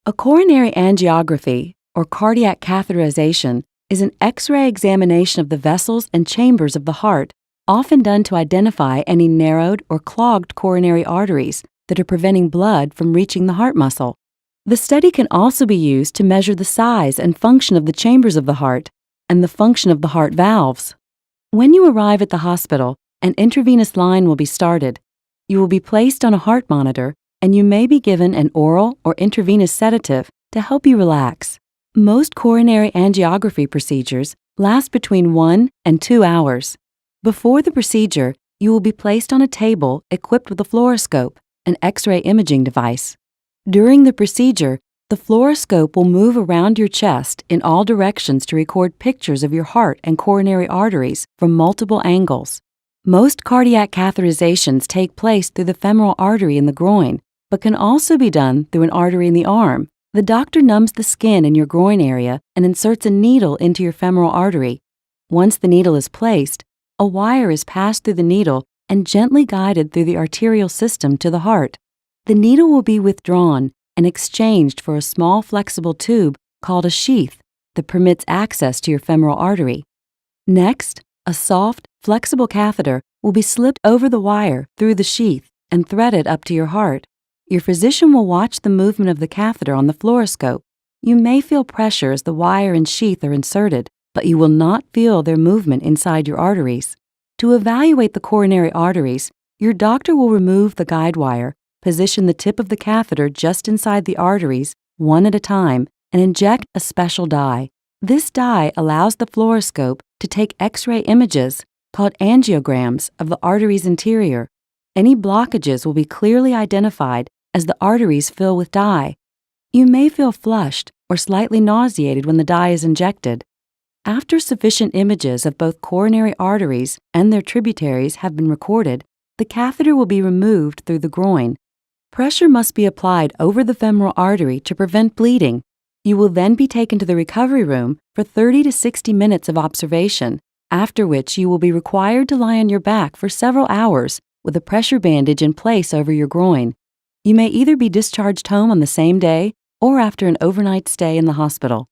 A coronary angiography, or cardiac catheterization, is an X-ray examination of the vessels and chambers of the heart, often done to identify any narrowed or clogged coronary arteries that are preventing blood from reaching the heart muscle. The study can also be used to measure the size and function of the chambers of the heart and the function of the heart valves. When you arrive at the hospital, an intravenous line will be started. You will be placed on a heart monitor, and you may be given an oral or intravenous sedative to help you relax. Most coronary angiography procedures last between 1 and 2 hours. Before the procedure, you will be placed on a table equipped with a fluoroscope, an X-ray imaging device. During the procedure, the fluoroscope will move around your chest in all directions to record pictures of your heart and coronary arteries from multiple angles. Most cardiac catheterizations take place through the femoral artery in the groin, but can also be done through an artery in the arm. The doctor numbs the skin in your groin area and inserts a needle into your femoral artery. Once the needle is placed, a wire is passed through the needle and gently guided through the arterial system to the heart. The needle will be withdrawn and exchanged for a small flexible tube called a sheath that permits access to your femoral artery. Next, a soft, flexible catheter will be slipped over the wire through the sheath and threaded up to your heart. Your physician will watch the movement of the catheter on the fluoroscope. You may feel pressure as the wire and sheath are inserted, but you will not feel their movement inside your arteries. To evaluate the coronary arteries, your doctor will remove the guide wire, position the tip of the catheter just inside the arteries, one at a time, and inject a special dye. This dye allows the fluoroscope to take X-ray images, called angiograms, of the artery's interior. Any blockages will be clearly identified as the arteries fill with dye. You may feel flushed or slightly nauseated when the dye is injected. After sufficient images of both coronary arteries and their tributaries have been recorded, the catheter will be removed through the groin. Pressure must be applied over the femoral artery to prevent bleeding. You will then be taken to the recovery room for 30 to 60 minutes of observation, after which you will be required to lie on your back for several hours with a pressure bandage in place over your groin. You may either be discharged home on the same day or after an overnight stay in the hospital.